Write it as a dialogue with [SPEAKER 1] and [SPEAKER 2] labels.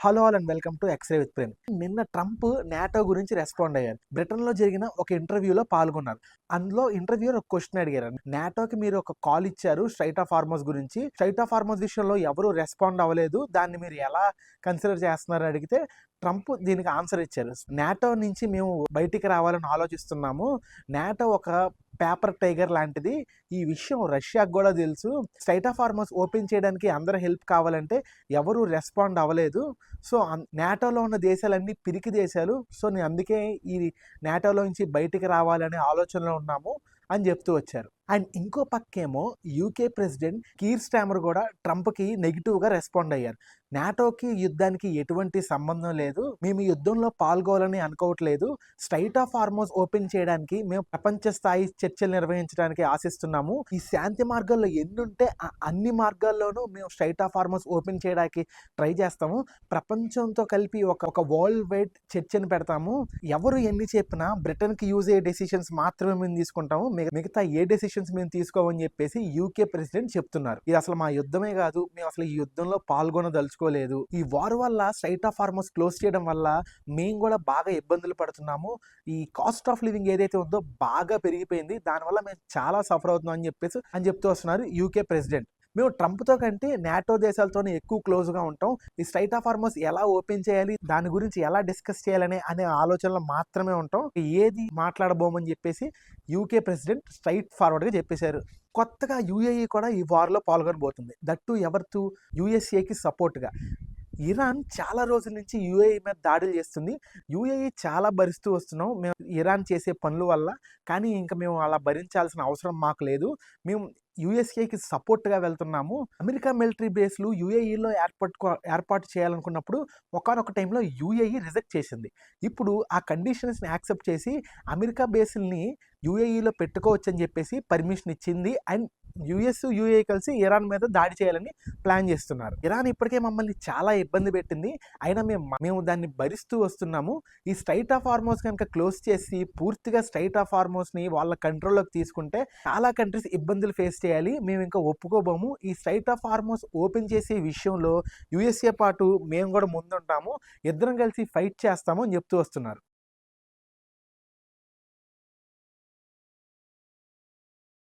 [SPEAKER 1] Hello all and welcome to X-ray with Prem. నిన్న Trump NATO గురించి respond అయ్యారు. బ్రిటన్లో జరిగిన ఒక ఇంటర్వ్యూలో పాల్గొన్నారు. అందులో ఇంటర్వ్యూలో ఒక క్వశ్చన్ అడిగారు. నాటోకి మీరు ఒక కాల్ ఇచ్చారు స్ట్రైట్ ఆఫ్ హార్మోస్ గురించి. స్ట్రైట్ ఆఫ్ హార్మోస్ విషయంలో ఎవరు రెస్పాండ్ అవ్వలేదు. దాన్ని మీరు ఎలా కన్సిడర్ చేస్తున్నారు అడిగితే ట్రంప్ దీనికి ఆన్సర్ ఇచ్చారు. నాటో నుంచి మేము బయటికి రావాలని ఆలోచిస్తున్నాము. నాటో ఒక పేపర్ టైగర్ లాంటిది. ఈ విషయం రష్యాకు కూడా తెలుసు. స్ట్రైట్ ఆఫ్ హార్మోస్ ఓపెన్ చేయడానికి అందరూ హెల్ప్ కావాలంటే ఎవరు రెస్పాండ్ అవ్వలేదు. సో నాటోలో ఉన్న దేశాలన్నీ పిరికి దేశాలు. సో నేను అందుకే ఈ నాటోలో నుంచి బయటికి రావాలనే ఆలోచనలో ఉన్నాము అని చెప్తూ వచ్చారు. అండ్ ఇంకో పక్కేమో యూకే ప్రెసిడెంట్ కీర్ స్టామర్ కూడా ట్రంప్కి నెగిటివ్గా రెస్పాండ్ అయ్యారు. నాటోకి యుద్ధానికి ఎటువంటి సంబంధం లేదు, మేము యుద్ధంలో పాల్గొవాలని అనుకోవట్లేదు. స్ట్రైట్ ఆఫ్ హార్మోస్ ఓపెన్ చేయడానికి మేము ప్రపంచ స్థాయి చర్చలు నిర్వహించడానికి ఆశిస్తున్నాము. ఈ శాంతి మార్గాల్లో ఎన్నుంటే అన్ని మార్గాల్లోనూ మేము స్ట్రైట్ ఆఫ్ హార్మోస్ ఓపెన్ చేయడానికి ట్రై చేస్తాము. ప్రపంచంతో కలిపి ఒక వరల్డ్ వైడ్ చర్చని పెడతాము. ఎవరు ఎన్ని చెప్పినా బ్రిటన్కి యూజ్ అయ్యే డెసిషన్స్ మాత్రమే మేము తీసుకుంటాము, మిగతా ఏ డెసిషన్స్ మేము తీసుకోమని చెప్పేసి యూకే ప్రెసిడెంట్ చెప్తున్నారు. ఇది అసలు మా యుద్ధమే కాదు, మేము అసలు ఈ యుద్ధంలో పాల్గొనదలుచుకోలేదు. ఈ వార్ వల్ల స్ట్రైట్ ఆఫ్ హార్మోస్ క్లోజ్ చేయడం వల్ల మేము కూడా బాగా ఇబ్బందులు పడుతున్నాము. ఈ కాస్ట్ ఆఫ్ లివింగ్ ఏదైతే ఉందో బాగా పెరిగిపోయింది, దానివల్ల మేము చాలా సఫర్ అవుతున్నాం అని చెప్తూ వస్తున్నారు యూకే ప్రెసిడెంట్. మేము ట్రంప్తో కంటే నాటో దేశాలతోనే ఎక్కువ క్లోజ్గా ఉంటాం. ఈ స్ట్రైట్ ఆఫ్ హార్మోస్ ఎలా ఓపెన్ చేయాలి, దాని గురించి ఎలా డిస్కస్ చేయాలనే ఆలోచనలో మాత్రమే ఉంటాం. ఏది మాట్లాడబోమని చెప్పేసి యూకే ప్రెసిడెంట్ స్ట్రైట్ ఫార్వర్డ్గా చెప్పేశారు. కొత్తగా యూఏఈ కూడా ఈ వార్లో పాల్గొనబోతుంది. దట్టు ఎవరితో? యూఎస్ఏకి సపోర్ట్గా. ఇరాన్ చాలా రోజుల నుంచి యూఏఈ మీద దాడులు చేస్తుంది. యూఏఈ చాలా భరిస్తూ వస్తున్నాం మేము ఇరాన్ చేసే పనుల వల్ల. కానీ ఇంకా మేము అలా భరించాల్సిన అవసరం మాకు లేదు. మేము యూఎస్ఏకి సపోర్ట్గా వెళ్తున్నాము. అమెరికా మిలిటరీ బేస్లు యూఏఈలో ఏర్పాటు చేయాలనుకున్నప్పుడు ఒకానొక టైంలో యూఏఈ రిజెక్ట్ చేసింది. ఇప్పుడు ఆ కండిషన్స్ని యాక్సెప్ట్ చేసి అమెరికా బేస్ని యూఏఈలో పెట్టుకోవచ్చని చెప్పేసి పర్మిషన్ ఇచ్చింది. అండ్ యూఏఈ కలిసి ఇరాన్ మీద దాడి చేయాలని ప్లాన్ చేస్తున్నారు. ఇరాన్ ఇప్పటికే మమ్మల్ని చాలా ఇబ్బంది పెట్టింది, అయినా మేము దాన్ని భరిస్తూ వస్తున్నాము. ఈ స్ట్రైట్ ఆఫ్ హార్మోస్ కనుక క్లోజ్ చేసి పూర్తిగా స్ట్రైట్ ఆఫ్ హార్మోస్ని వాళ్ళ కంట్రోల్లోకి తీసుకుంటే చాలా కంట్రీస్ ఇబ్బందులు ఫేస్ చేయాలి, మేము ఇంకా ఒప్పుకోబోము. ఈ స్ట్రైట్ ఆఫ్ హార్మోస్ ఓపెన్ చేసే విషయంలో యూఎస్ఏ పాటు మేము కూడా ముందుంటాము, ఇద్దరం కలిసి ఫైట్ చేస్తాము అని చెప్తూ వస్తున్నారు.